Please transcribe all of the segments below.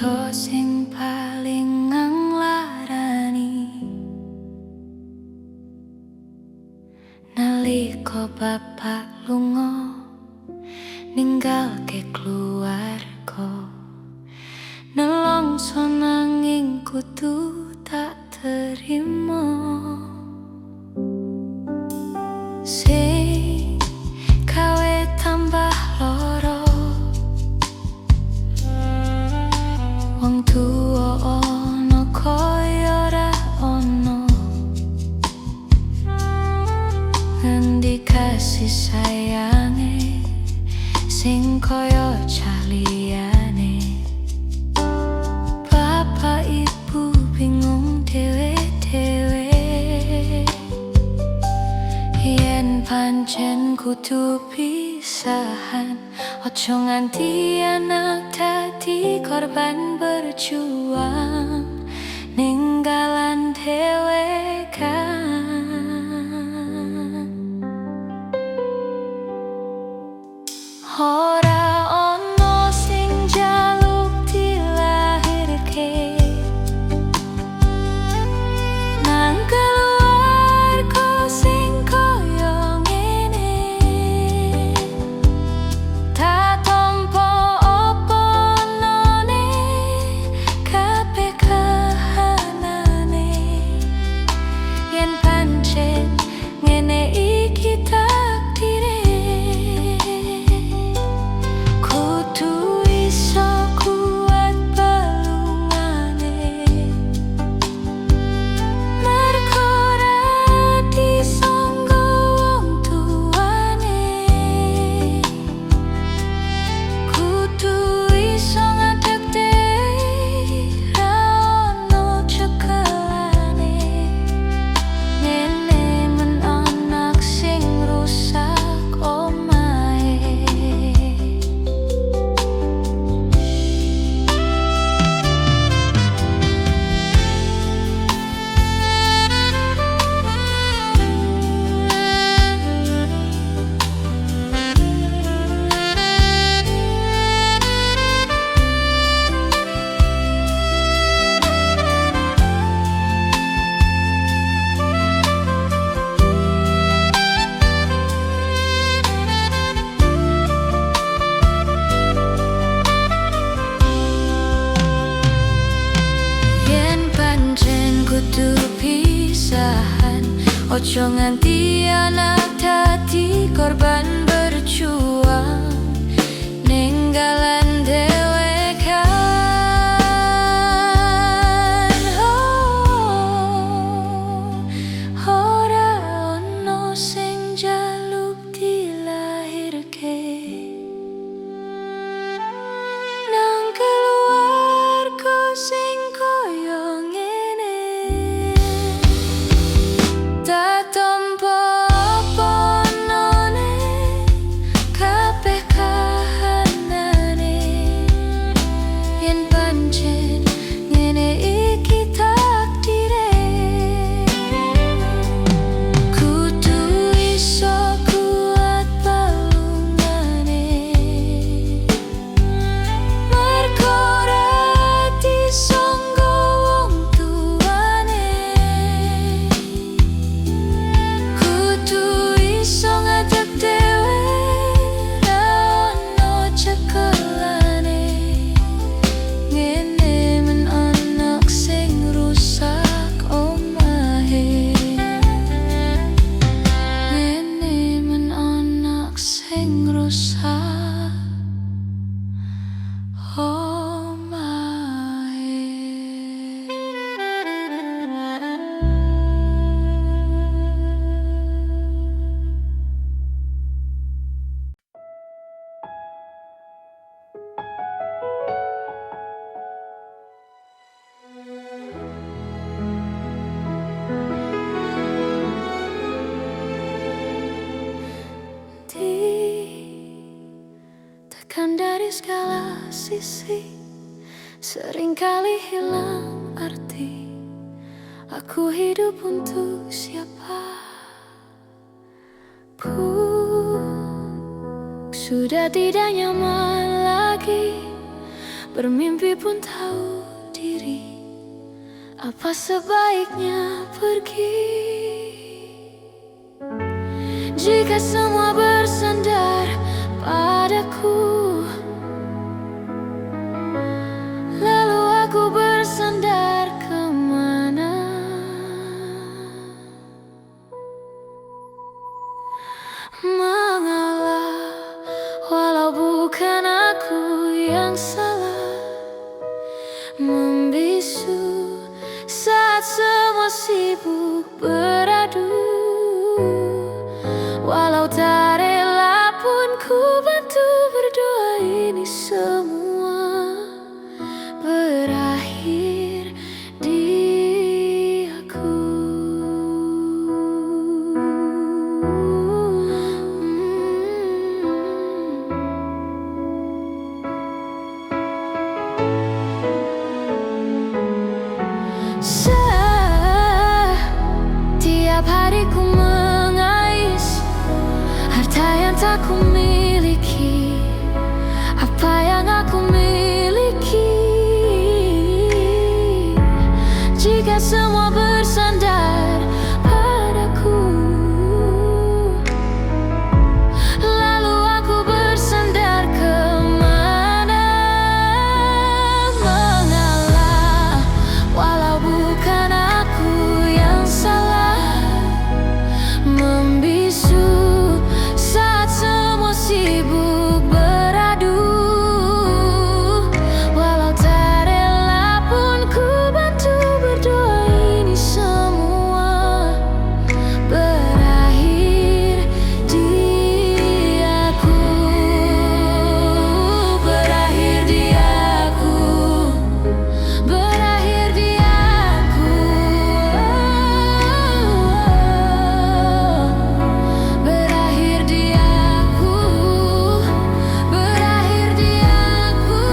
cerita sing paling nganglarani nalika bapak lunga ninggalke keluarga, nelongso nanging kudu tak terima. Sing kawe tambah loro, wong tuwa ana kaya ora ana, ngendi kasih sayange sing kaya caliyane. Bapak ibu bingung dhewe-dhewe yen pancen kudu pisahan, ojo nganti anak dadi korban berjuang ninggalan dhewe kan. Ora ono sing jaluk dilahirke nang keluarga sing kaya ngene, tak tampa apa anane kabeh kahanane. Yen pancen ngene iki takdire, kudu iso kuat balungane. Mergo ora disangga wong tuane, kudu iso ngadeg ra ono cekelane. Ngene men anak sing rusak omahe. Yen pancen kudu pisahan, ojo nganti anak dadi korban berjuang ninggalan dhewe kan. Ora ono sing jaluk dilahirke nang keluarga sing kaya ngene, tak tampa apa anane kabeh kahanane. Yen pancen ngene iki takdire, kudu iso kuat balungane. Mergo ora disangga wong tuane, kudu iso ngadeg dhewe ra ono cekelane. Ngene men anak sing rusak omahe. Ngene men anak sing rusak omahe. Ditekan dari segala sisi, seringkali hilang arti. Aku hidup untuk siapa pun, sudah tidak nyaman lagi bermimpi pun tahu diri. Apa sebaiknya pergi jika semua bersandar padaku? Lalu aku bersandar kemana? Mengalah walau bukan aku yang salah, membisu saat semua sibuk beradu. Walau tak rela pun ku bantu berdoa, ini semua berakhir di aku. Setiap hari ku mengais harta yang tak ku miliki, apa yang aku miliki. Jika semua bersandar padaku, lalu aku bersandar kemana? Mengalah walau bukan aku yang salah, membisu saat semua sibuk beradu. Walau tak rela pun ku bantu berdoa, ini semua berakhir di aku. Berakhir di aku. Berakhir di aku. Berakhir di aku. Berakhir di aku.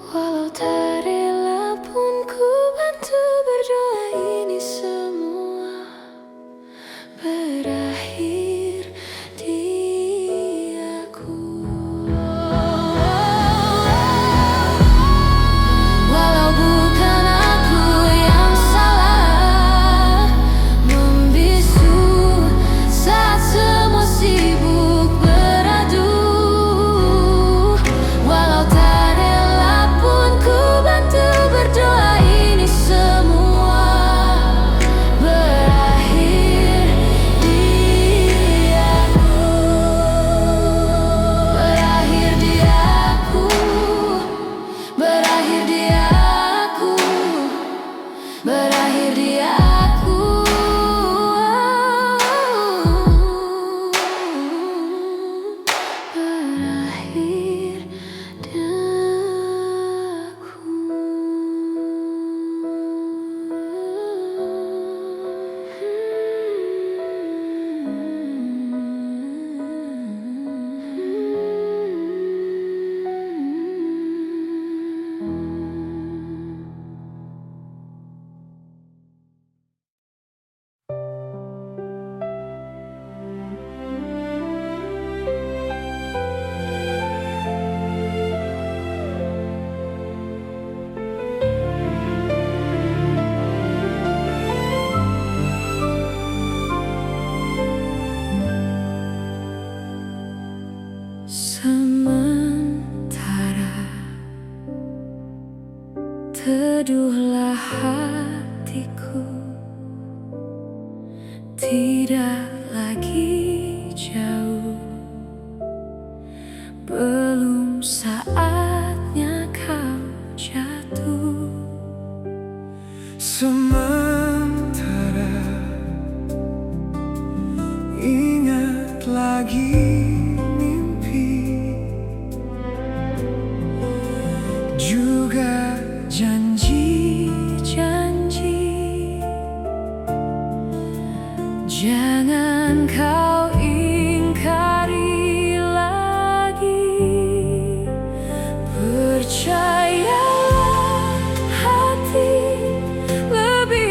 Walau tak rela pun ku bantu berdoa, ini semua berakhir di aku. Walau bukan aku yang salah, membisu saat semua sibuk beradu. Walau tak rela pun ku bantu berdoa, ini semua berakhir di aku. Berakhir di aku. Berakhir di aku. Berakhir di aku. Berakhir di sementara teduhlah hatiku, tidak lagi jauh, belum saatnya kau jatuh. Sementara ingat lagi mimpi, juga janji-janji. Jangan kau ingkari lagi. Percayalah hati lebih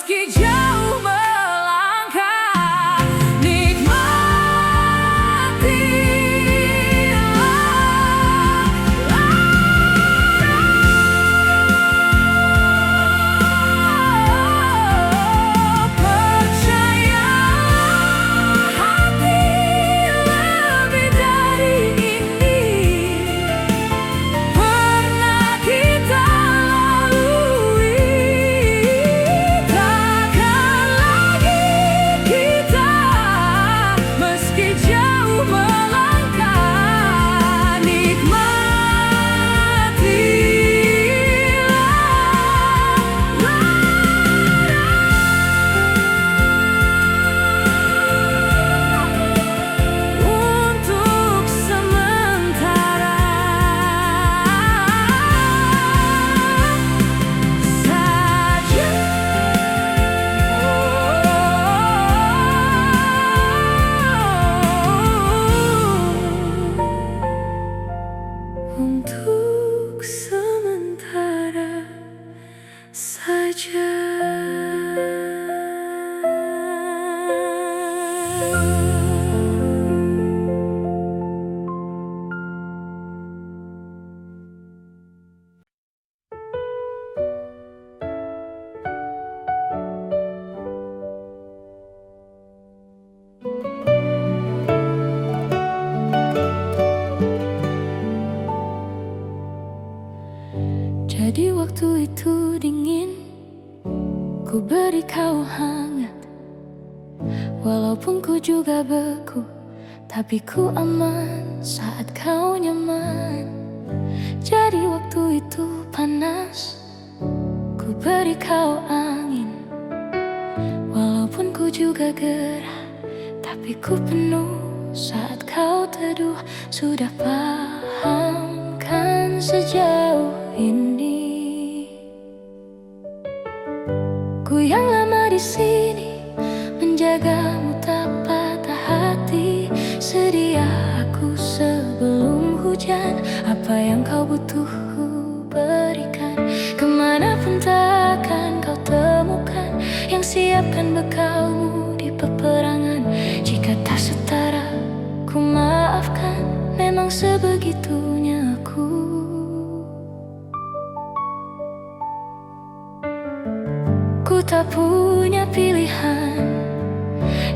meski jauh melangkah, nikmatilah. Percaya hati lebih dari ini pernah kita lalui. Takkan lagi kita meski jauh melangkah, nikmatilah. Untuk sementara saja. Untuk sementara saja. Jadi waktu itu dingin, ku beri kau hangat. Walaupun ku juga beku, tapi ku aman saat kau nyaman. Jadi waktu itu panas, ku beri kau angin. Walaupun ku juga gerah, tapi ku penuh saat kau teduh. Sudah paham kan sejauh ini? Ku yang lama di sini menjagamu tak patah hati. Sedia aku sebelum hujan, apa yang kau butuh ku berikan. Kemanapun takkan kau temukan yang siapkan bekalmu di peperangan. Jika tak setara ku maafkan, memang sebegitunya aku. Ku tak punya pilihan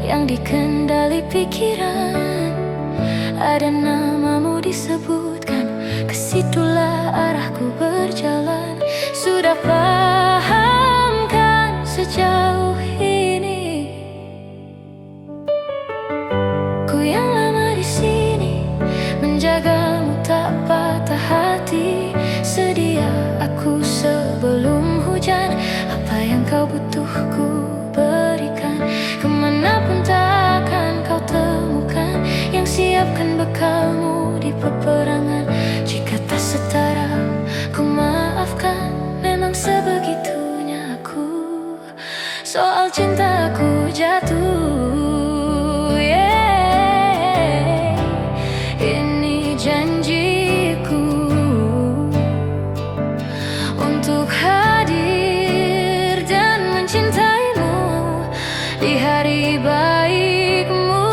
yang dikendali pikiran. Ada namamu disebutkan, kesitulah arahku berjalan. Sudah paham kan sejauh ini? Ku yang lama di sini menjagamu tak patah hati. Sedia aku sebelum hujan, apa yang kau butuh ku berikan. Kemanapun takkan kau temukan yang siapkan bekalmu di peperangan. Jika tak setara ku maafkan, memang sebegitunya aku. Soal cintaku jatuh, yeah. Ini janjiku untuk hadir dan mencintaimu di hari baikmu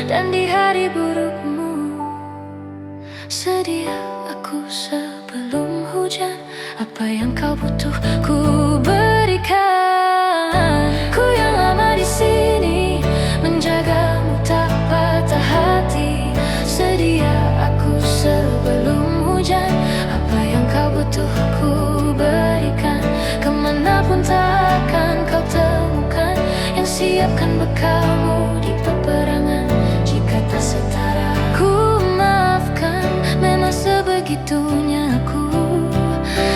dan di hari burukmu. Sedia aku sebelum hujan, apa yang kau butuh ku berikan. Ku yang lama di sini menjagamu tak patah hati. Sedia aku sebelum hujan, apa yang kau butuh ku berikan. Kemanapun takkan kau temukan yang siapkan bekalmu di peperangan. Jika tak setara ku maafkan, memang sebegitunya aku.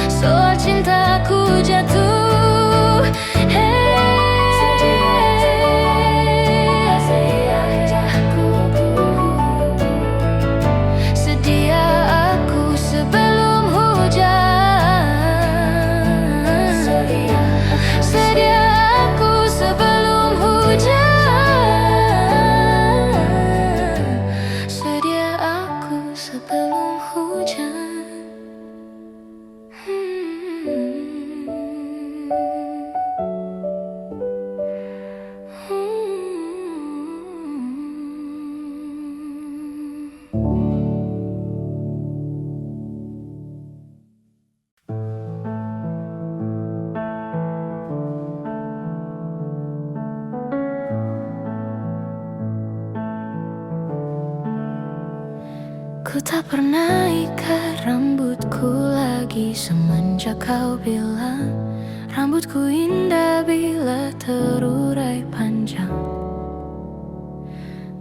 Soal cintaku jatuh, sedia aku sebelum hujan. Sedia aku sebelum hujan. Sedia aku sebelum hujan. pernah ikat rambutku lagi semenjak kau bilang rambutku indah bila terurai panjang.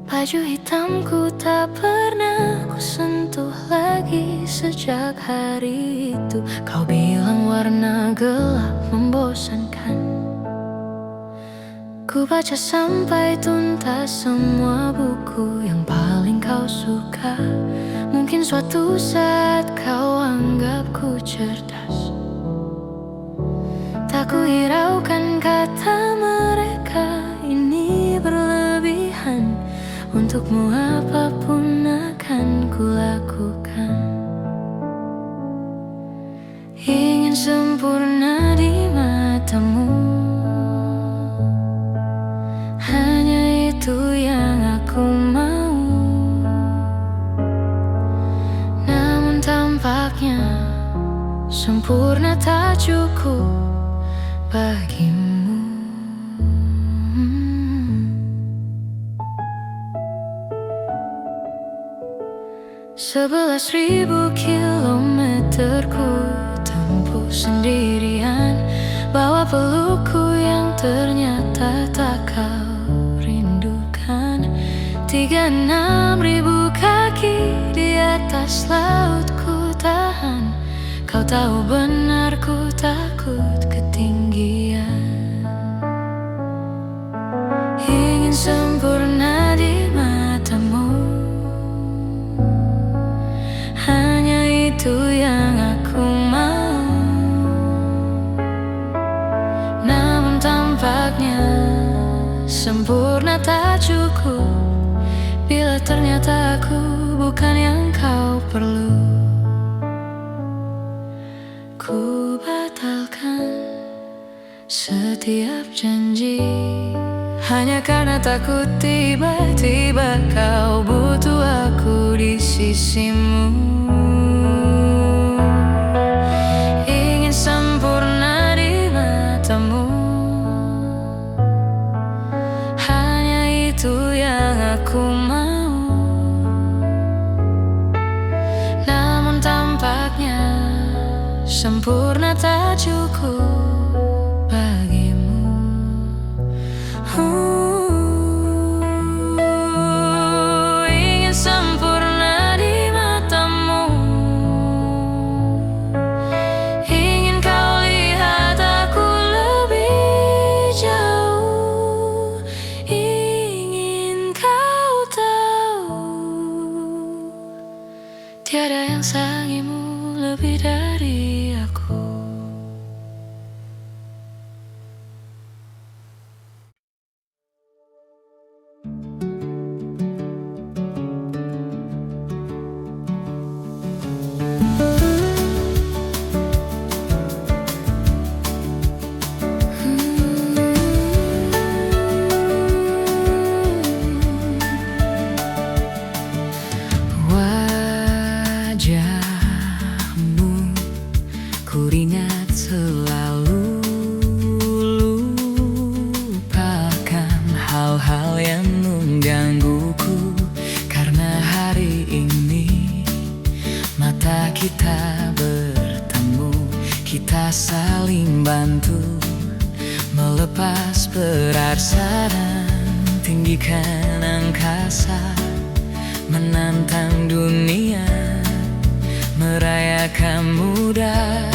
Baju hitamku tak pernah ku sentuh lagi sejak hari itu. Kau bilang warna gelap membosankan. Ku baca sampai tuntas semua buku yang paling kau suka. Mungkin suatu saat kau anggapku cerdas. Tak ku hiraukan kata mereka ini berlebihan. Untukmu apapun akan kulakukan. Ingin sempurna di matamu, hanya itu yang aku mau. Namun tampaknya sempurna tak cukup bagimu. 11.000 kilometer ku tempuh sendirian, bawa pelukku yang ternyata tak kau rindukan. 36.000 kaki di atas laut ku tahan. Kau tahu benar ku takut ketinggian. Ingin sempurna di matamu, hanya itu yang aku mau. Namun tampaknya sempurna tak cukup bila ternyata aku bukan yang kau perlu. Ku batalkan setiap janji hanya karena takut tiba-tiba kau butuh aku di sisimu. Ingin sempurna di matamu, hanya itu yang aku mau. Namun tampaknya sempurna tak cukup bagimu. Ingin sempurna di matamu, ingin kau lihat aku lebih jauh, ingin kau tahu tiada yang sayangimu lebih dari aku. Wajahmu ku ingat selalu, lupakan hal-hal yang menggangguku. Karena hari ini mata kita bertemu, kita saling bantu melepas berat sarang, tinggikan angkasa, menantang dunia, merayakan muda.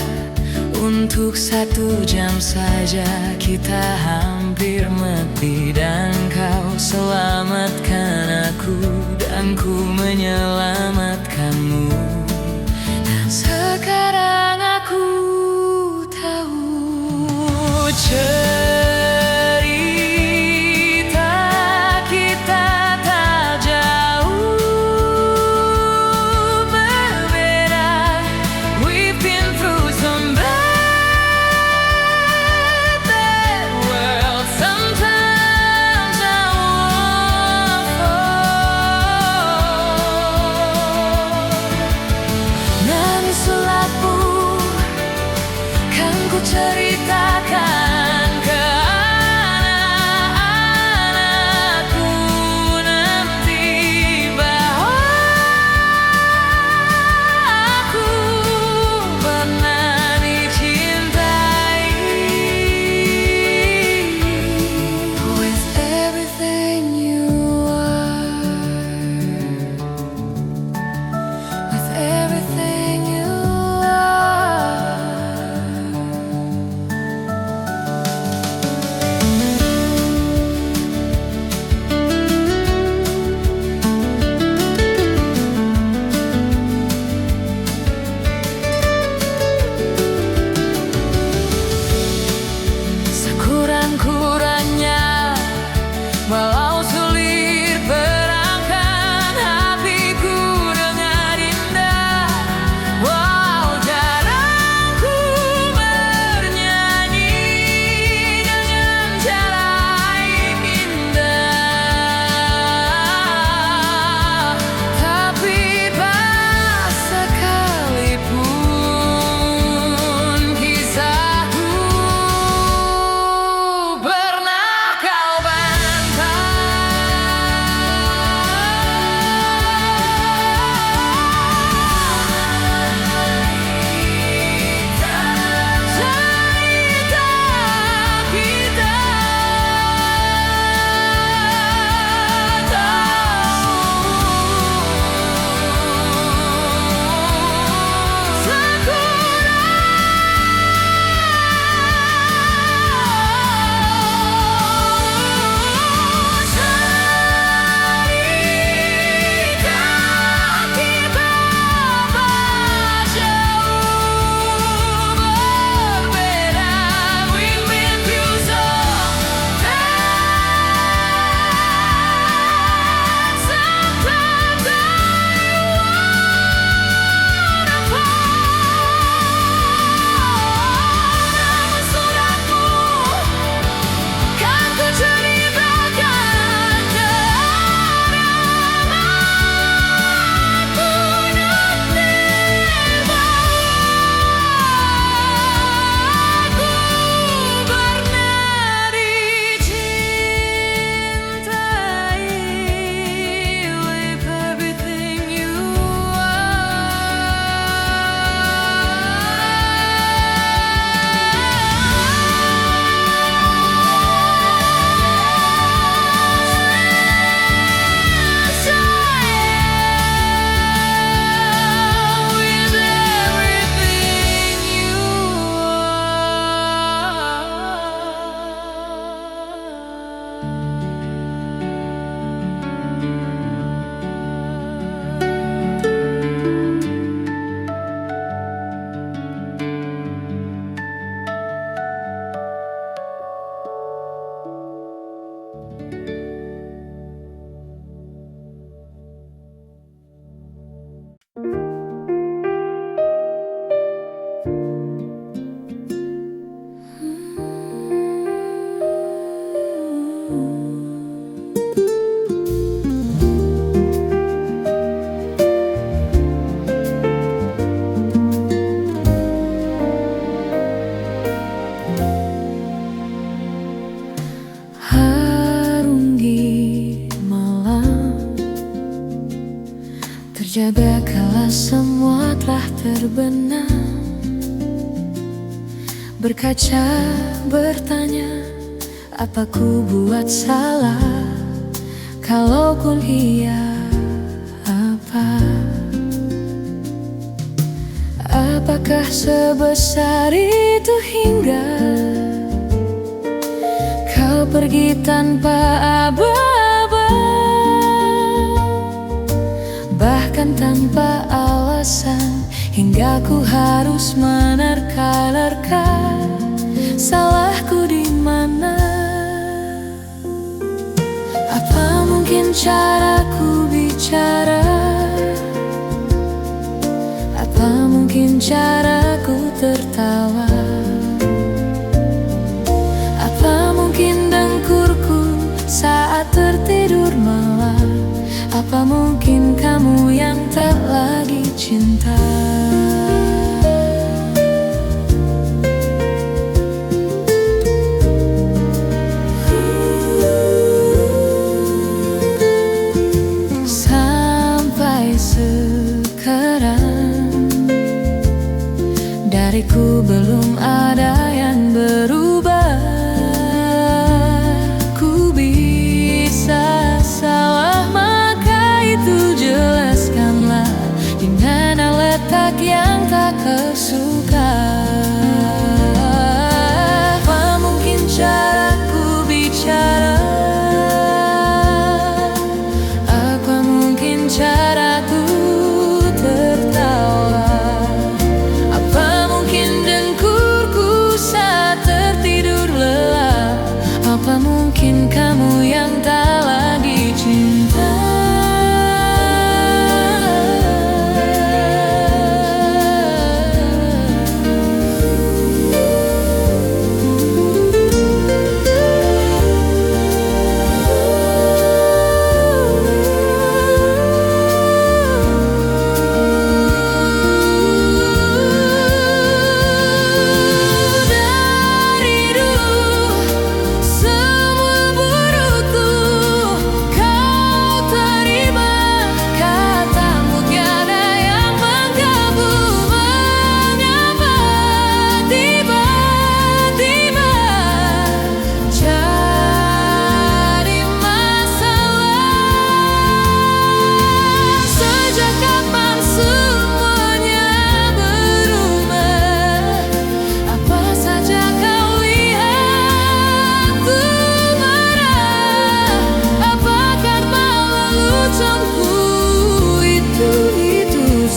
Untuk 1 jam saja kita hampir mati, dan kau selamatkan aku, dan ku menyelamatkanmu. Dan sekarang aku tahu cerita kita tak jauh berbeda. We've been through some bad world. Sometimes I fall. Nangis sulapmu kan ku ceritakan ke anak-anakku nanti, bahwa terbenam, berkaca, bertanya, apa ku buat salah? Kalaupun iya, apa? Apakah sebesar itu hingga kau pergi tanpa aba-aba, bahkan tanpa alasan, hingga ku harus menerka-nerka salahku di mana? Apa mungkin caraku bicara? Apa mungkin caraku tertawa? Apa mungkin dengkurku saat tertidur malam? Apa mungkin kamu yang tak lagi cinta? Sampai sekarang dariku belum ada yang berubah. Ku bisa salah, maka itu jelaskanlah di mana letak yang tak kau suka. Apa mungkin caraku bicara? Apa mungkin caraku tertawa? Apa mungkin dengkurku saat tertidur lelah? Apa mungkin kamu yang tak lagi cinta?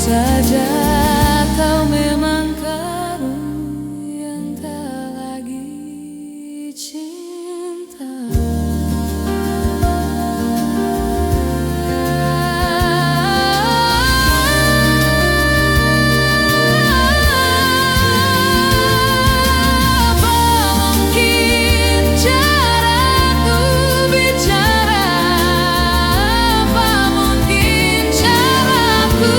Saja kau memang kamu yang tak lagi cinta. Apa mungkin caraku bicara? Apa mungkin caraku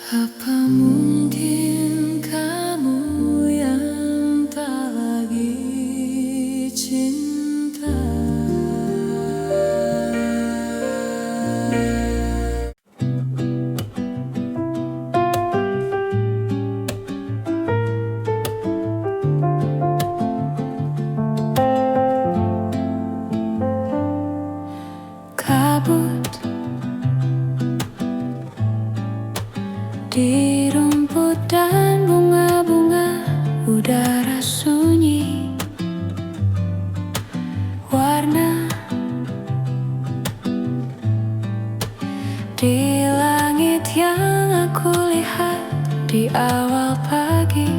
Apa mungkin kamu yang tak lagi cinta? Kabut Di rumput dan bunga-bunga, udara sunyi, warna di langit yang aku lihat di awal pagi.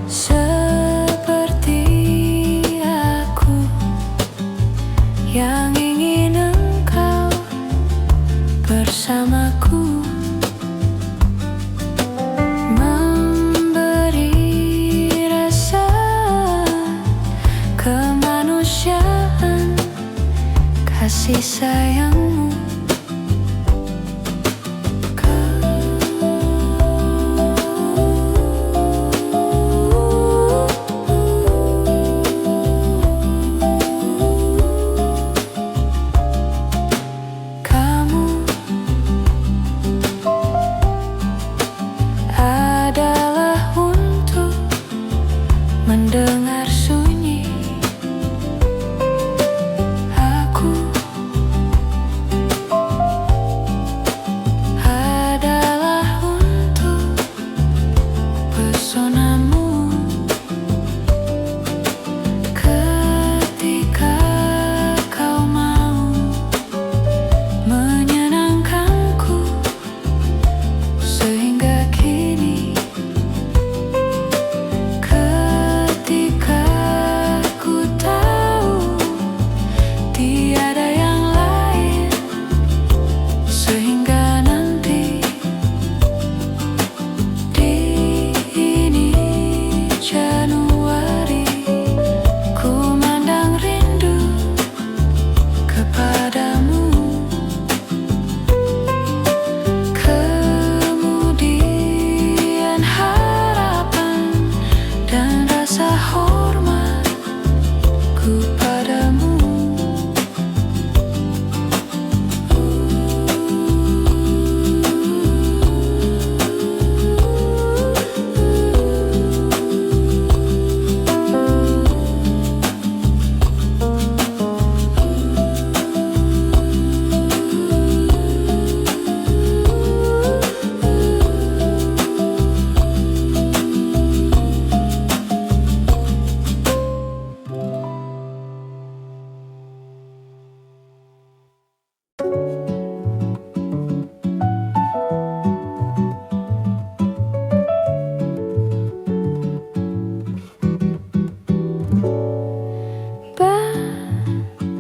Seperti aku yang ingin engkau bersamaku, memberi rasa kemanusiaan, kasih sayangmu. Mendengar sunyi, aku adalah untuk pesonamu. Ketika kau mau menyenangkanku, sehingga kini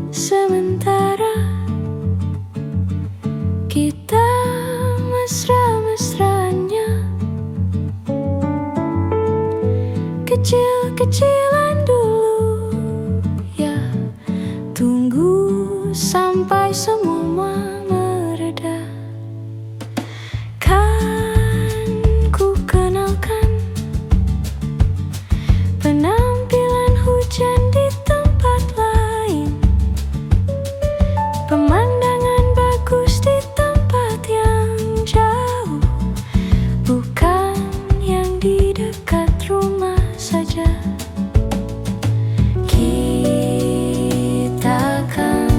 sementara kita mesra-mesranya, kecil-kecilan dulu ya, tunggu sampai semua mereda. Kan ku kenalkan penampilan hujan di tempat lain, pemandangan bagus di tempat yang jauh, bukan yang di dekat rumah saja. Kita akan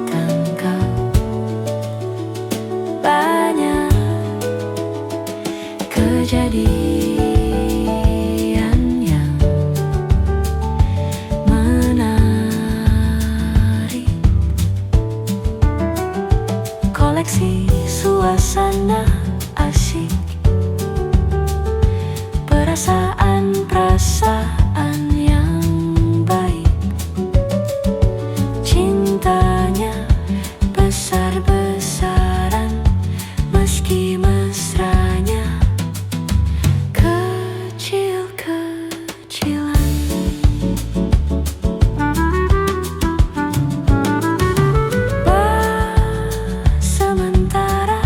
tangkap banyak kejadian yang menarik, koleksi suasana asyik, perasaan-perasaan yang baik, cintanya besar-besaran meski mesranya kecil-kecilan. Sementara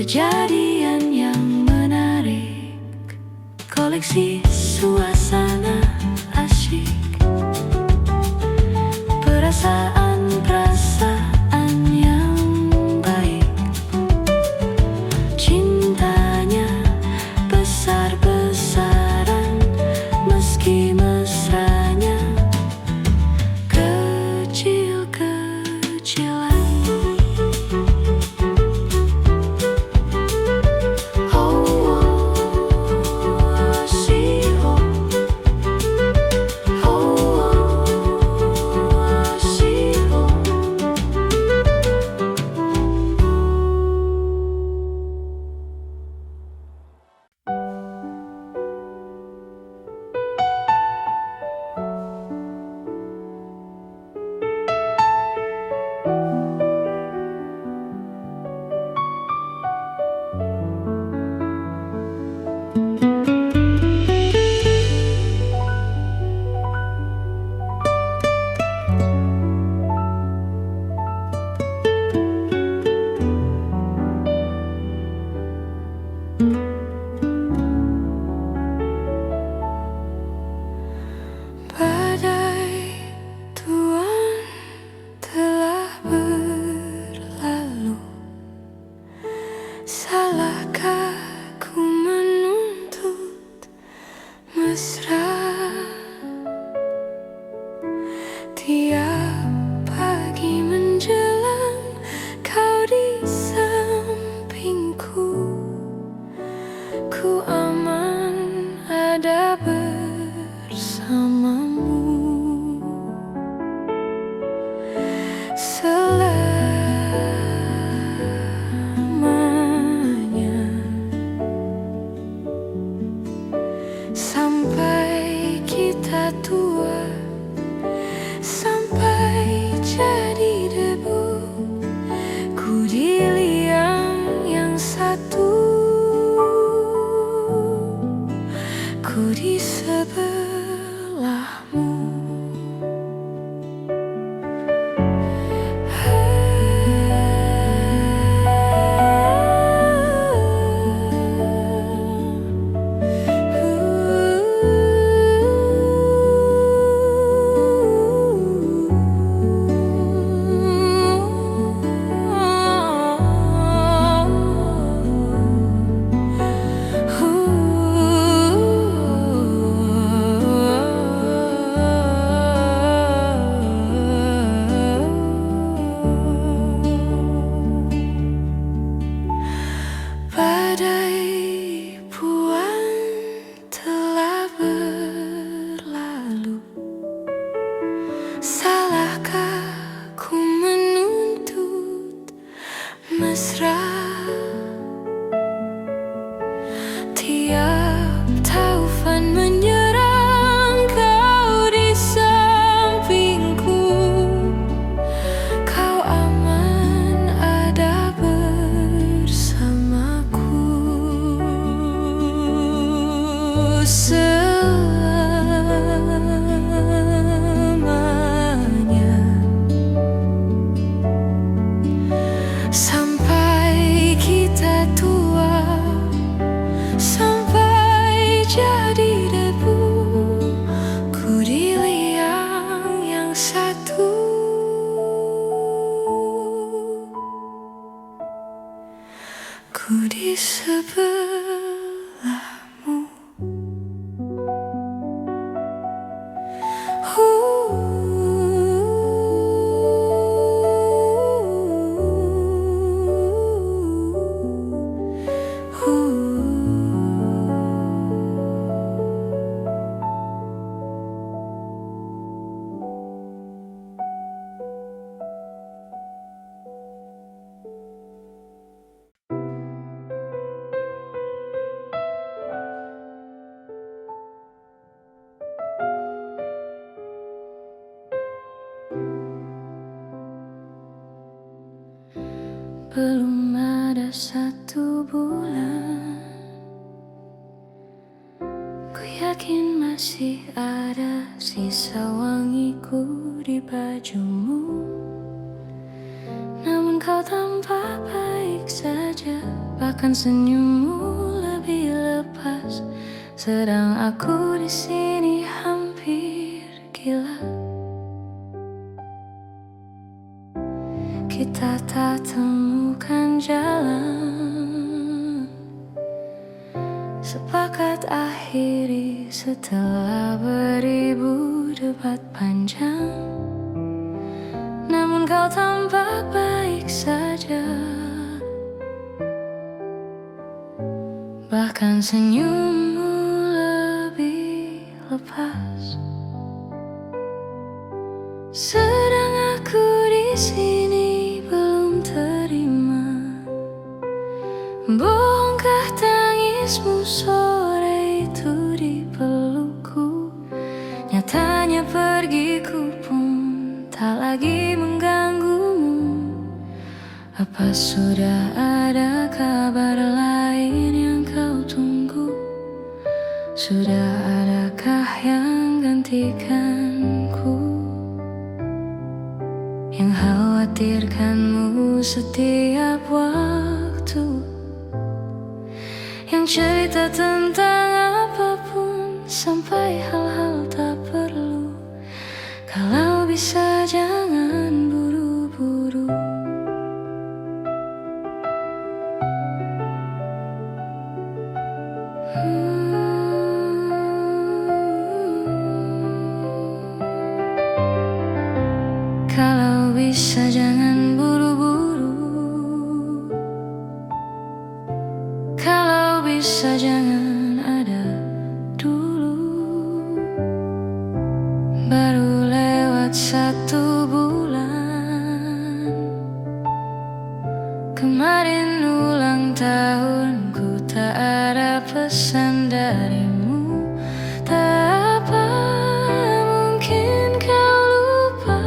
kejadian yang menarik, koleksi suasana asyik, perasaan yang baik, cintanya besar-besaran meski mesranya kecil-kecilan. Badai tuan telah berlalu, salahkah ku menuntut mesra? Tiap pagi menjelang kau di sampingku, ku aman ada bersamamu. Selamanya sampai kita tua, sampai jadi debu, ku di liang yang satu, ku di sebelahmu. Badai puan telah berlalu, salahkah ku menuntut mesra? Tiap taufan menyerang kau di sampingku, kau aman ada bersamaku. Selamanya sampai kita tua, sampai jadi debu, ku di liang yang satu, ku di sebelahmu. Belum ada 1 bulan, ku yakin masih ada sisa wangiku di bajumu. Namun kau tampak baik baik saja, bahkan senyummu lebih lepas. Sedang aku di sini hampir gila. Kita tak temukan jalan, sepakat akhiri setelah beribu debat panjang. Namun kau tampak baik saja, bahkan senyummu lebih lepas. Sedang aku di sini belum terima. Bohongkah tangismu sore itu di pelukku? Nyatanya pergiku pun tak lagi mengganggumu. Apa sudah ada kabar lain yang kau tunggu? Sudah adakah yang gantikanku? Yang khawatirkanmu setiap waktu, yang cerita tentang apapun sampai hal-hal tak perlu. Kalau bisa jangan buru-buru. Kalau bisa jangan buru-buru. Kalau bisa jangan ada dulu. Baru lewat 1 bulan, kemarin ulang tahunku, tak ada pesan darimu. Tak apa, mungkin kau lupa,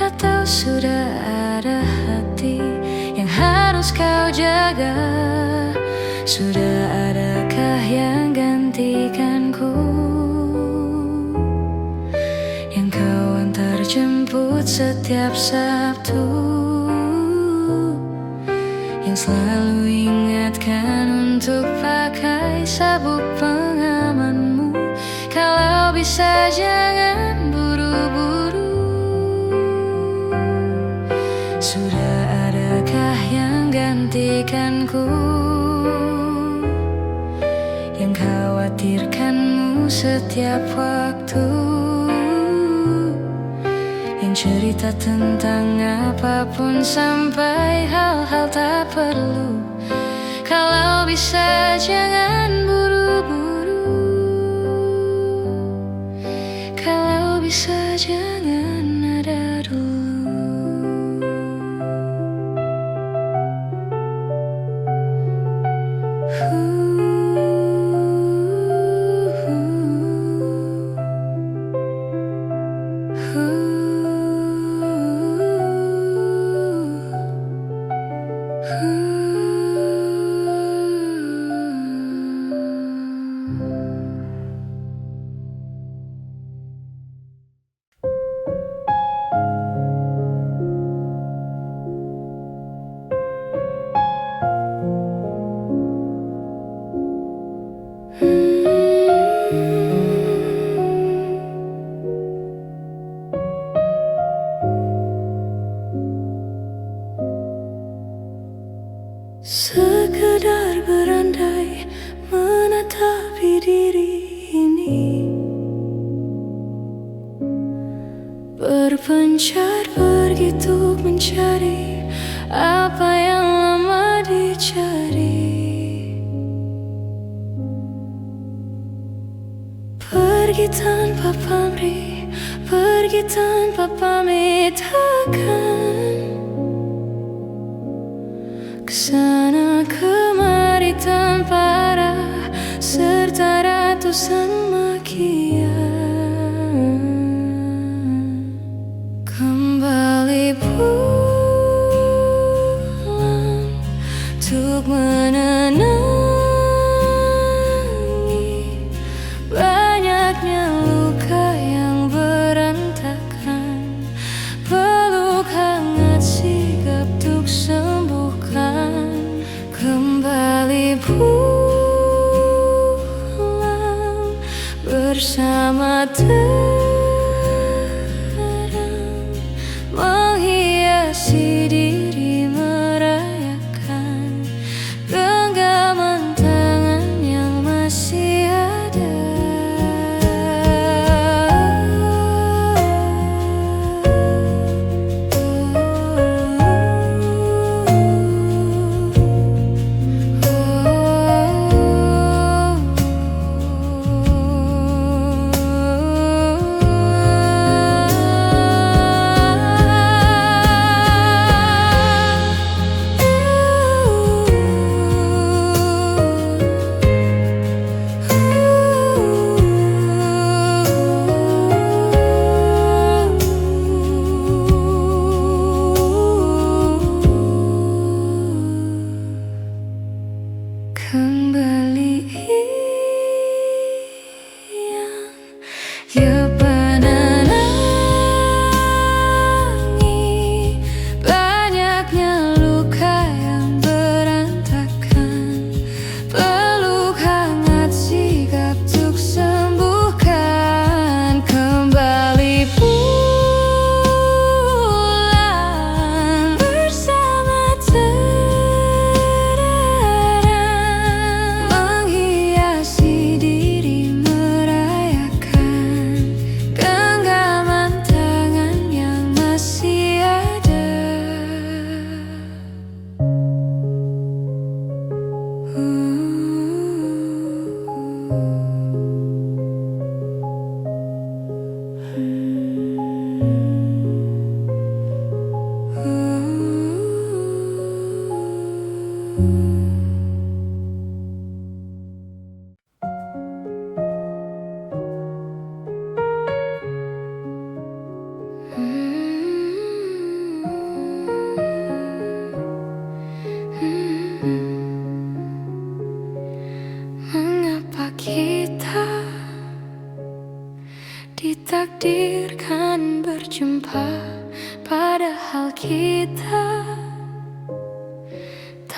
atau sudah ada hati yang harus kau jaga. Sudah adakah yang gantikanku, yang kau antar jemput setiap Sabtu, yang selalu ingatkan untuk pakai sabuk pengamanmu. Kalau bisa jangan buru-buru. Sudah adakah yang gantikanku, yang khawatirkanmu setiap waktu, yang cerita tentang apapun sampai hal-hal tak perlu. Kalau bisa jangan buru-buru. Kalau bisa jangan ada dulu. Sekedar berandai menatapi diri ini, berpencar pergi untuk mencari apa yang lama dicari. Pergi tanpa pamrih, pergi tanpa pamit akan kesana kemari tanpa arah serta ratusan makian. Kembali pulang untuk menenangi banyaknya luka yang berantakan. Peluk hangat sigap untuk sembuhkan.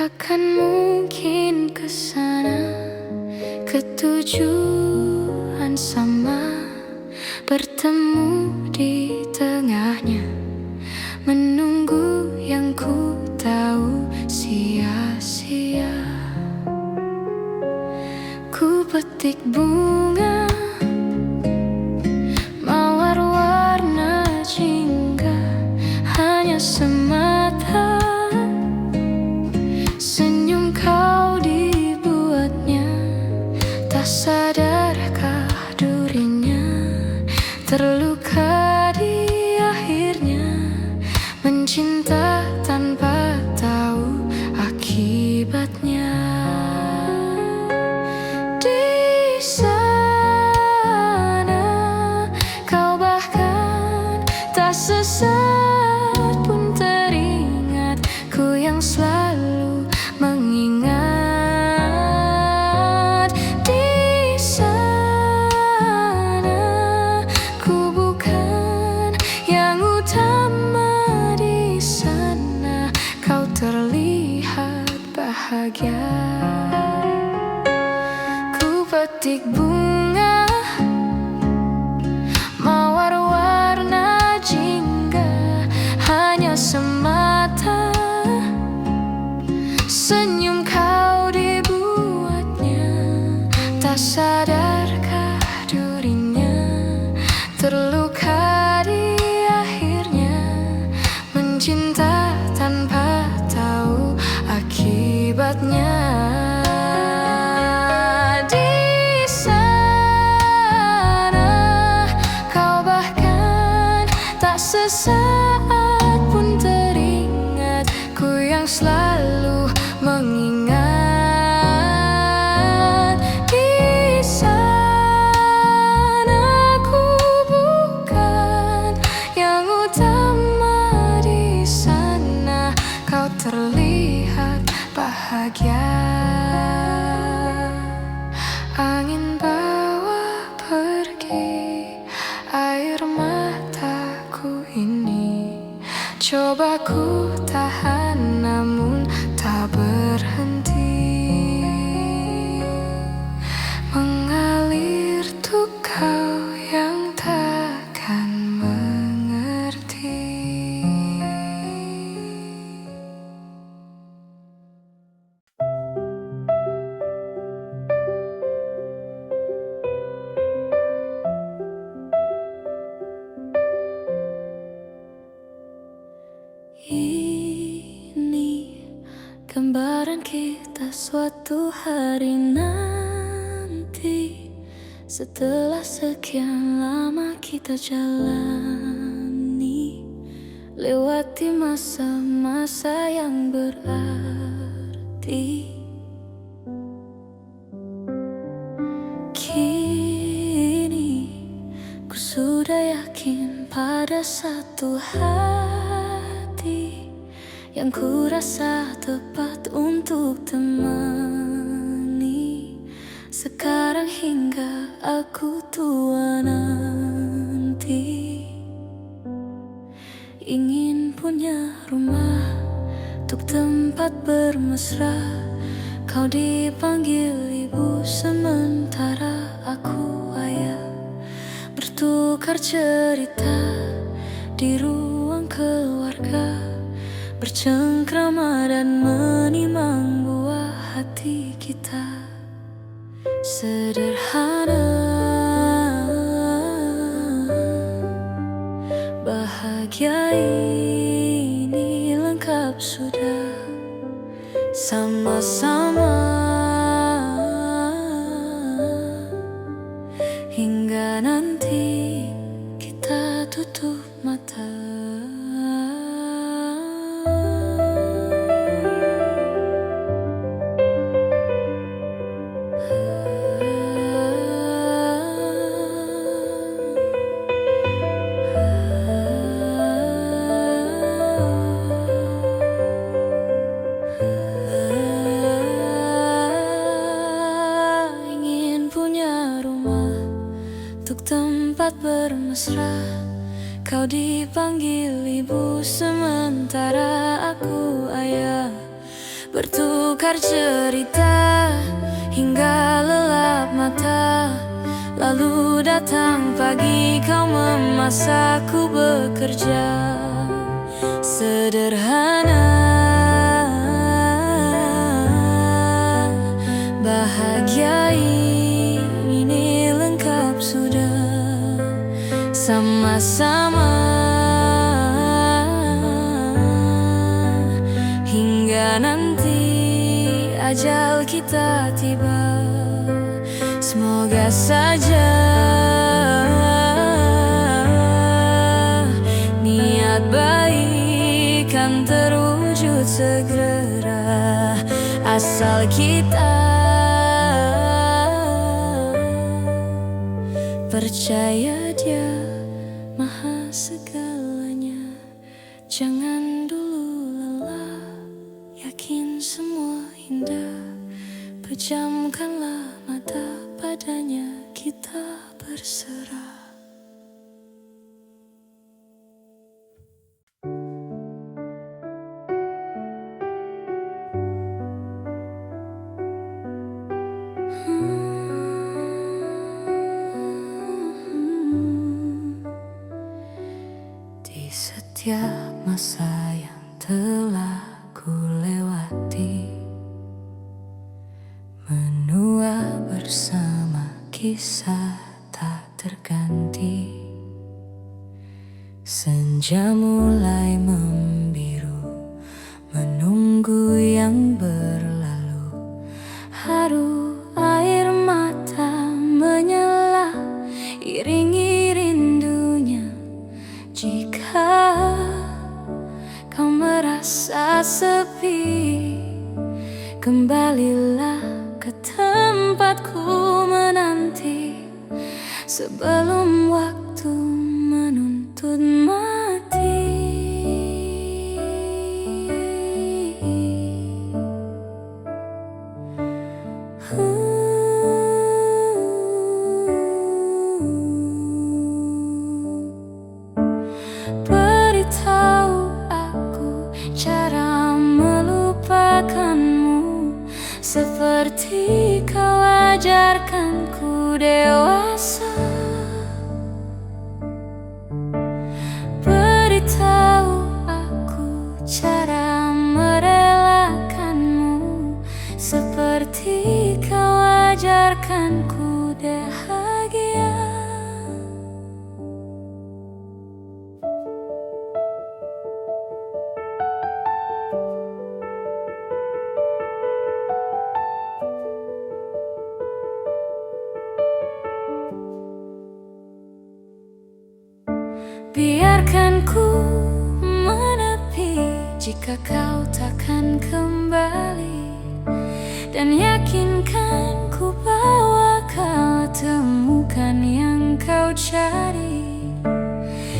takkan mungkin kesana. Ketujuan sama, bertemu di tengahnya. Menunggu yang ku tahu sia-sia. Ku petik bunga mawar warna jingga, hanya semata senyum kau dibuatnya. Tak sadarkah durinya terluka di akhirnya. Mencinta tanpa tahu akibatnya. Di sana kau bahkan tak sesaat pun teringat. Ku yang selalu mengingat. Di sana ku bukan yang utama. Di sana kau terlihat bahagia. Ku petik bunga mawar warna jingga, hanya semata senyum kau dibuatnya. Tak sadarkah durinya terluka di akhirnya. Mencinta tanpa tahu akibatnya. Di sana kau bahkan tak sesaat pun teringat. Ku yang selalu mengingat. Di sana ku bukan yang utama. Di sana kau terlihat bahagia. Angin bawa pergi air mataku ini. Coba ku tahan namun tak berhenti. Mengalir tuh kau yang takkan mengerti. Ini gambaran kita suatu hari nanti. Setelah sekian lama kita jalani, lewati masa-masa yang berarti. Kini ku sudah yakin pada satu hati yang ku rasa tepat untuk temani. Sekarang hingga aku tua nanti, ingin punya rumah untuk tempat bermesra. Kau dipanggil ibu sementara aku ayah. Bertukar cerita di ruang keluarga, bercengkrama dan menimang buah hati kita. Sederhana, bahagia ini lengkap sudah. Sama-sama hingga nanti kita tutup mata. Untuk tempat bermesra, kau dipanggil ibu sementara aku ayah. bertukar cerita hingga lelap mata. Lalu datang pagi, kau memasakku bekerja. Sederhana, bahagia ini lengkap sudah. Sama-sama hingga nanti ajal kita tiba. Semoga saja niat baik kan terwujud segera, asal kita percaya Dia maha segalanya. Jangan dulu lelah, yakin semua indah. Pejamkanlah mata, padanya kita berserah. Di setiap masa yang telah ku lewati, menua bersama kisah tak terganti. Senja mulai membiru, menunggu yang berlalu. Haru air mata menyala, iringi rindunya. Jika kau merasa sepi, kembalilah ke tempatku menanti, sebelum waktu menuntut mati. Beritahu aku cara melupakanmu, seperti kau ajarkanku dewasa. Beritahu aku cara merelakanmu, seperti kau ajarkanku bahagia. Biarkan ku menepi jika kau takkan kembali, dan yakinkan ku bahwa kau temukan yang kau cari.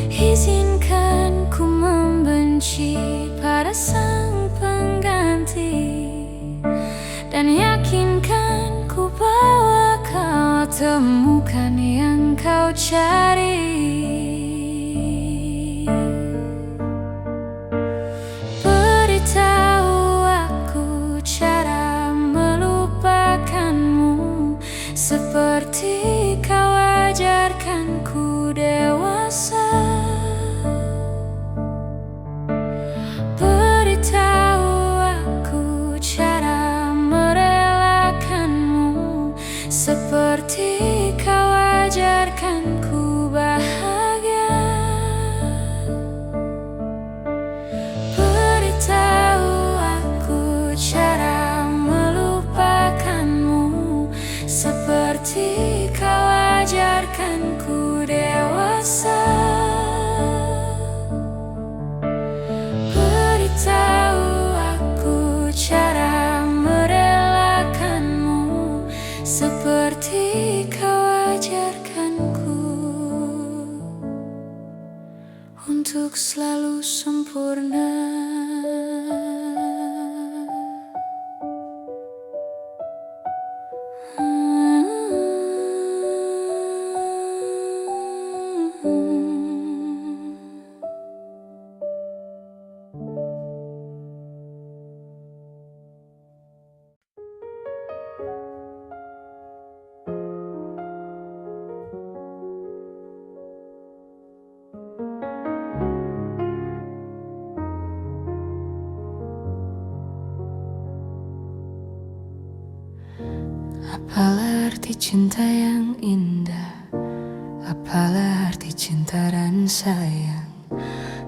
Izinkan ku membenci pada sang pengganti, dan yakinkan ku bahwa kau temukan yang kau cari. Seperti kau ajarkanku dewasa. Beritahu aku cara merelakanmu, seperti kau ajarkanku bahagia. Beritahu aku cara melupakanmu, seperti kau ajarkanku dewasa. Beritahu aku cara merelakanmu, seperti kau ajarkanku untuk selalu sempurna. Apalah arti cinta yang indah, apalah arti cinta dan sayang.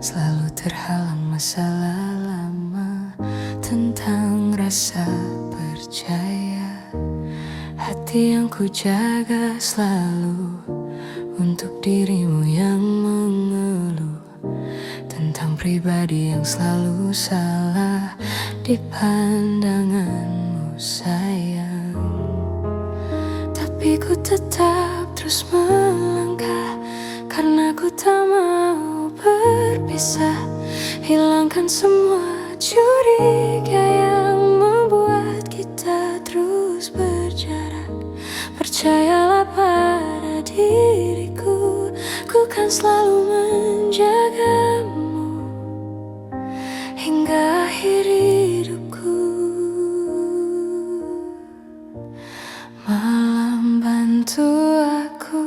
Selalu terhalang masalah lama tentang rasa percaya. Hati yang ku jaga selalu untuk dirimu yang mengeluh tentang pribadi yang selalu salah di pandanganmu sayang. Tapi ku tetap terus melangkah karena ku tak mau berpisah. Hilangkan semua curiga yang membuat kita terus berjarak. Percayalah pada diriku, ku kan selalu menjagamu hingga akhir hidupku. Malam bantu aku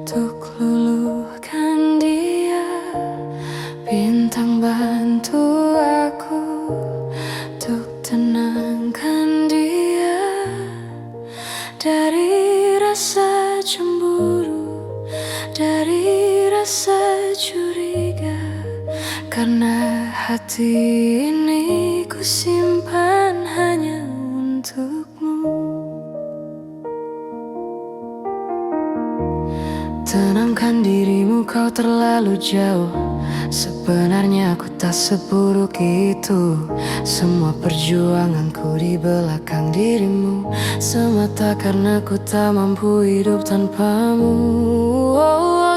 untuk luluhkan dia, bintang bantu aku untuk tenangkan dia dari rasa cemburu, dari rasa curiga. Karena hati ini ku simpan hanya untukmu. Tenangkan dirimu, kau terlalu jauh. Sebenarnya aku tak seburuk itu. Semua perjuanganku di belakang dirimu semata karena ku tak mampu hidup tanpamu.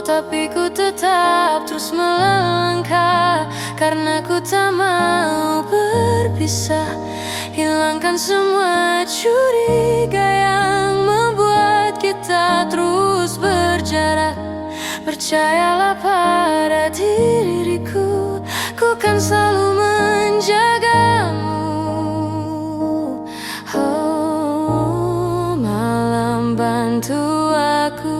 Tapi ku tetap terus melangkah karena ku tak mau berpisah. Hilangkan semua curiga yang membuat kita terus berjarak. Percayalah pada diriku, ku kan selalu menjagamu. Oh, malam bantu aku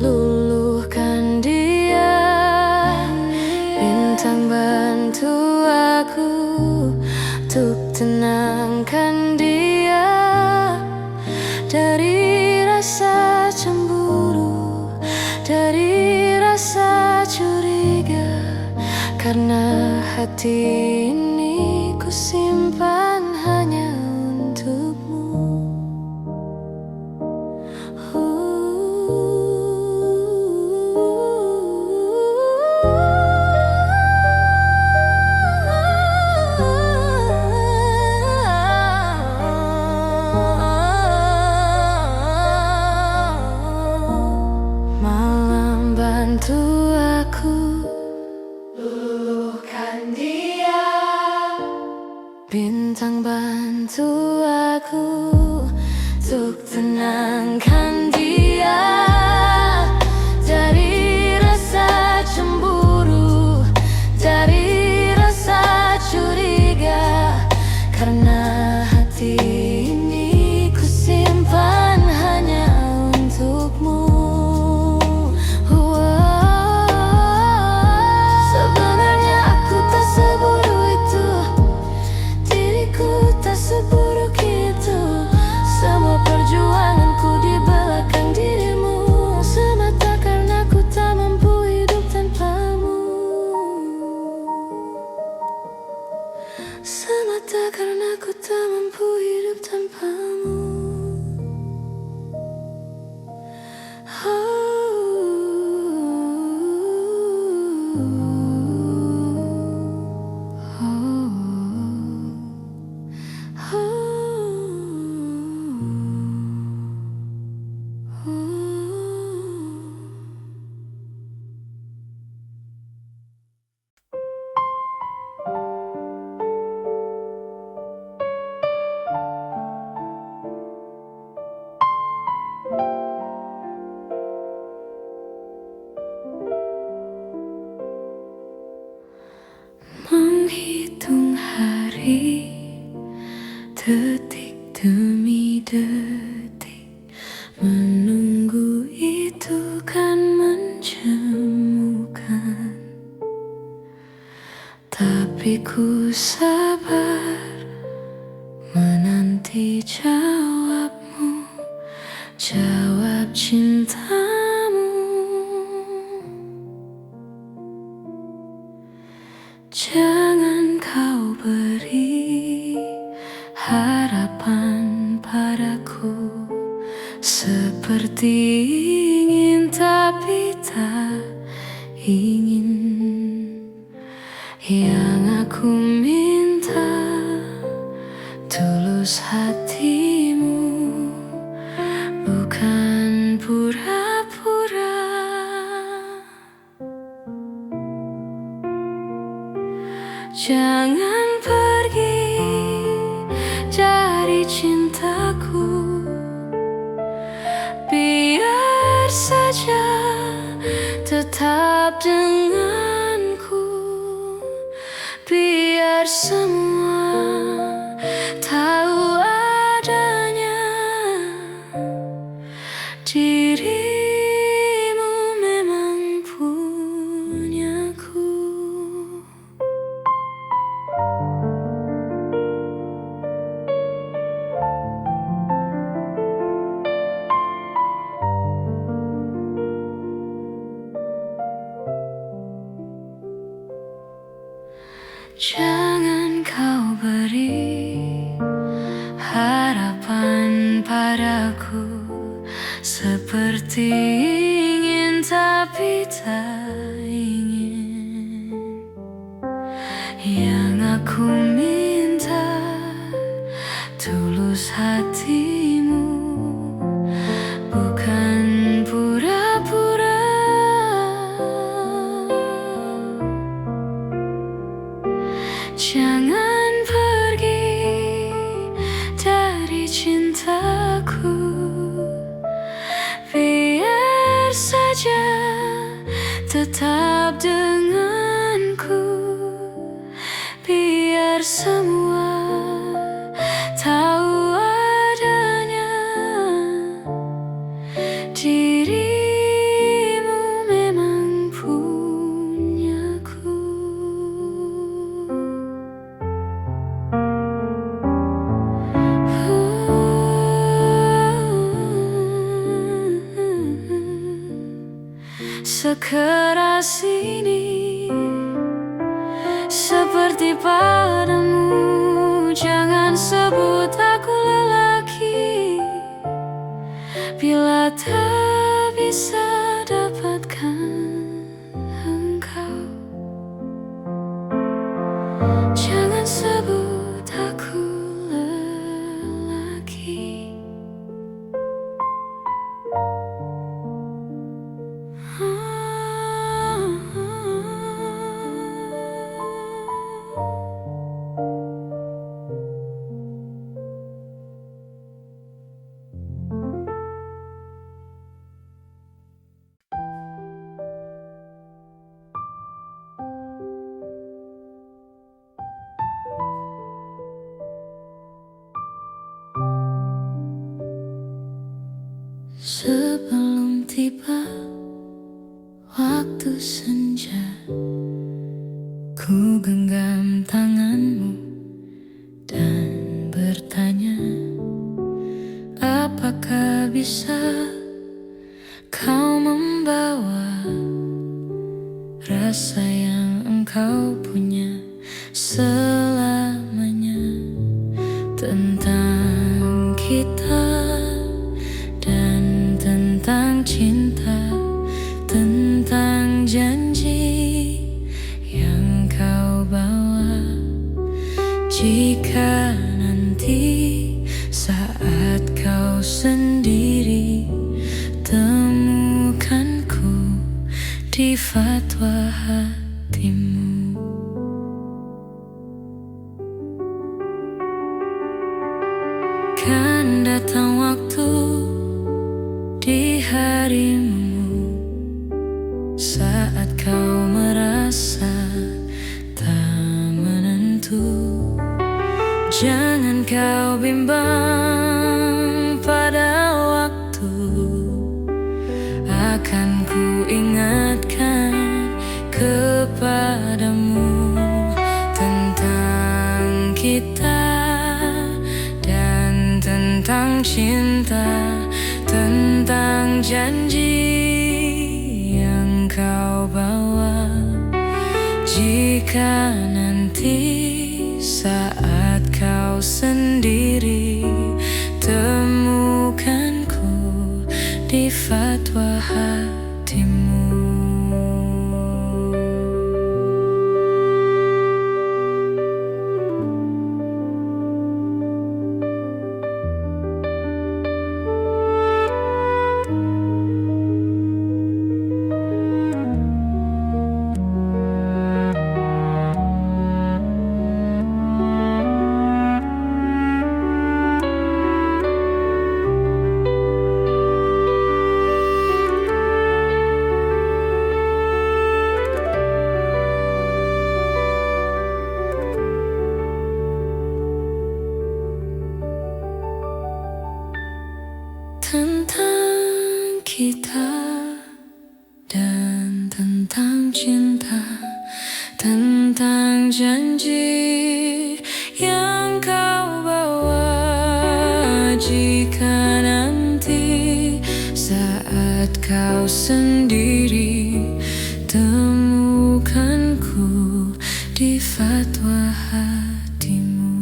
luluhkan dia, bintang bantu aku untuk tenangkan dia dari rasa cemburu, dari rasa curiga. Karena hati ini ku simpan hanya untukmu. Malam bantu aku luluhkan dia, bintang bantu aku untuk tenangkan dia dari rasa cemburu, dari rasa curiga. Karena hati ini ku simpan hanya untukmu. Sebenarnya aku tak seburuk itu, diriku tak seburuk itu. Semua perjuanganku di belakang dirimu semata karena ku tak mampu hidup tanpamu. Semata karena ku tak mampu hidup tanpamu. Menghitung hari, detik demi detik, menunggu itu kan menjemukan. Tapi ku sabar menanti jawab tulus hatimu, bukan pura-pura. Jangan pergi dari cintaku, biar saja tetap denganku, biar semua tahu adanya dirimu memang punyaku. Jangan kau beri harapan padaku, seperti ingin tapi tak ingin. Yang aku minta tulus hatimu, bukan pura-pura. Jangan pergi dari cintaku, biar saja tetap denganku, biar semua tahu adanya dirimu memang punyaku. Sekeras ini seperti padamu, jangan sebut aku lelaki bila tak bisa dapatkan engkau. Jangan sebut aku lelaki. Sebelum tiba waktu senja, ku genggam tanganmu dan bertanya, apakah bisa kau membawa rasa yang engkau punya selamanya tentang kita dan tentang cinta, tentang janji yang kau bawa. Jika nanti saat kau sendiri temukanku di fatwa hatimu. Kan datang waktu di harimu, saat kau merasa tak menentu. Jangan kau bimbang pada waktu, akan ku ingatkan kepadamu tentang kita dan tentang cinta, tentang janji yang kau bawa. Jika nanti saat kau sendiri temukanku di fatwa hatimu. kita dan tentang cinta, tentang janji yang kau bawa. Jika nanti saat kau sendiri, temukanku di fatwa hatimu.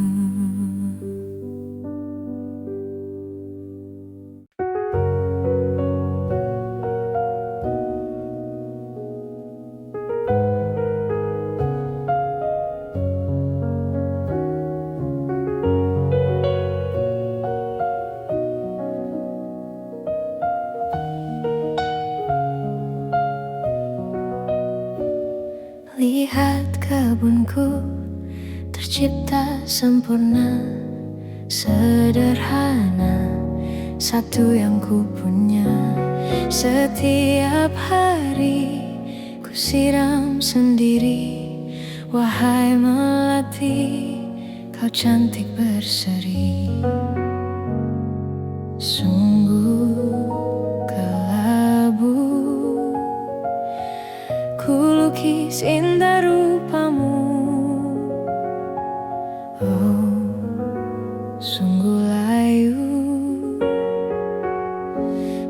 Lihat kebunku tercipta sempurna, sederhana, satu yang ku punya. Setiap hari ku siram sendiri. Wahai melati, kau cantik berseri. Sungguh kelabu ku lukis indah rupamu. Oh, sungguh layu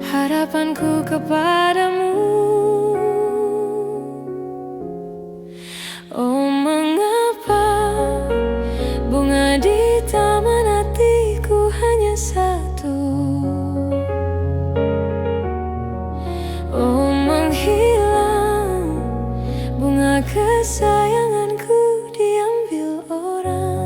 harapanku kepadamu. Oh, mengapa bunga di taman hatiku hanya satu? Oh, menghilang bunga kesayanganku diambil orang.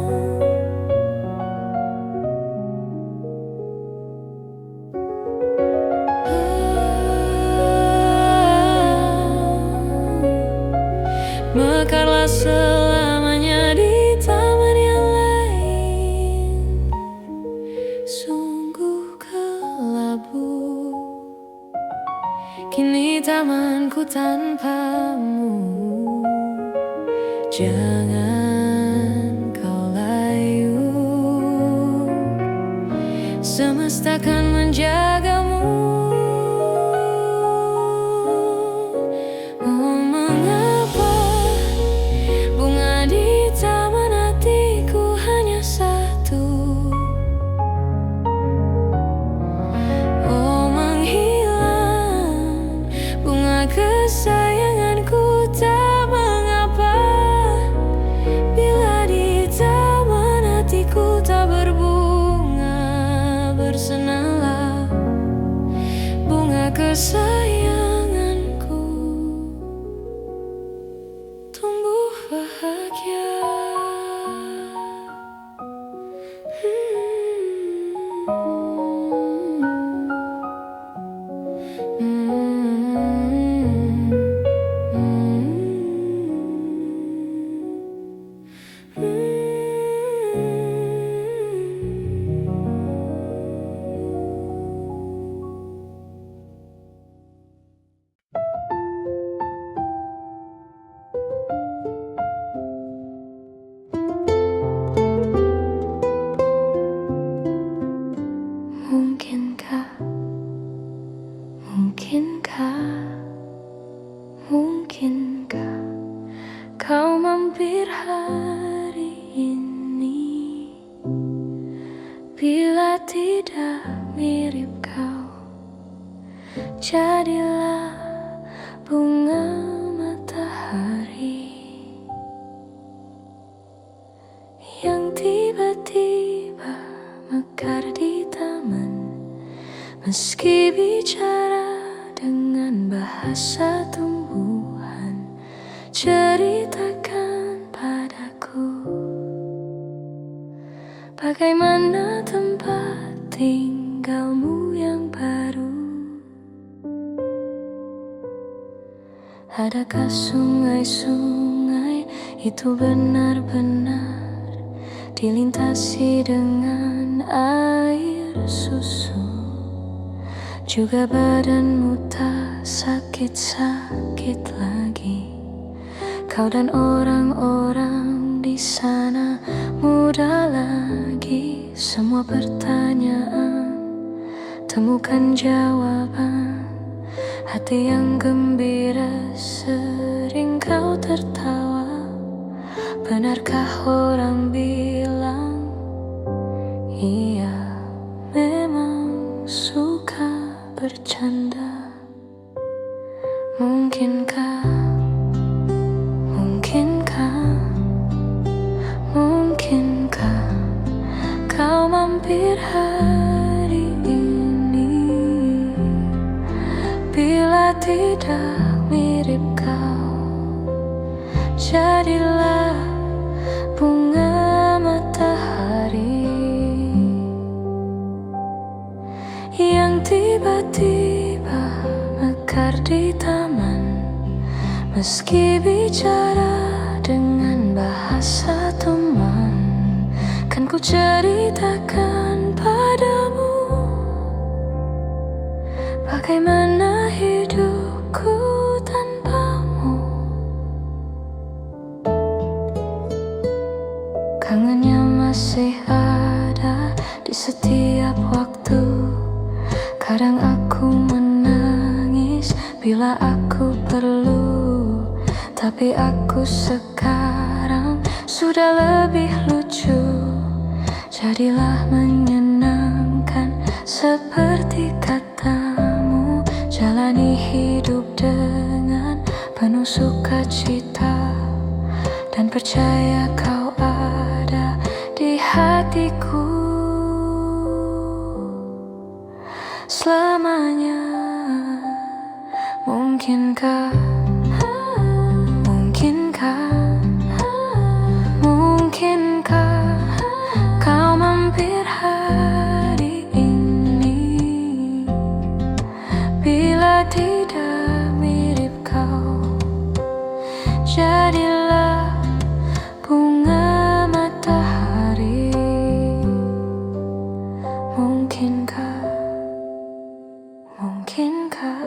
Mekarlah selamanya di taman yang lain. Sungguh kelabu kini tamanku tanpamu. Jangan kau layu, semesta akan menjagamu. Oh, mengapa bunga di taman hatiku hanya satu? Oh, menghilang bunga kesayanganku tak mengapa. Bila di taman hatiku tak berbunga, bersenalah bunga kesayanganku tumbuh bahagia. Mungkinkah, mungkinkah, mungkinkah kau mampir hari ini? Bila tidak mirip kau, jadilah bunga matahari yang tiba-tiba mekar di taman. Meski bicara dengan bahasa tumbuhan, ceritakan padaku bagaimana tempat tinggalmu yang baru. Adakah sungai-sungai itu benar-benar dilintasi dengan air susu? Juga badanmu tak sakit-sakit lagi. Kau dan orang-orang di sana muda lagi. Semua pertanyaan temukan jawaban hati yang gembira sering kau tertawa. Benarkah orang bilang ia memang suka bercanda? Mungkinkah, mungkinkah kau mampir hari ini? Bila tidak mirip kau, jadilah bunga matahari yang tiba-tiba mekar di taman. Meski bicara dengan bahasa teman, kan ku ceritakan padamu bagaimana hidupku tanpamu. Kangennya masih ada di setiap waktu. Kadang aku menangis bila aku perlu, tapi aku sekarang sudah lebih lucu. Jadilah menyenangkan seperti katamu. Jalani hidup dengan penuh sukacita, dan percaya kau ada di hatiku selamanya. Mungkinkah, mungkinkah kau mampir hari ini? Bila tidak mirip kau, jadilah bunga matahari. Mungkinkah, mungkinkah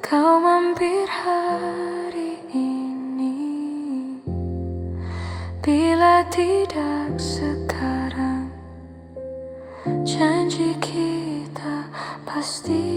kau mampir hari ini? Bila tidak sekarang, janji kita pasti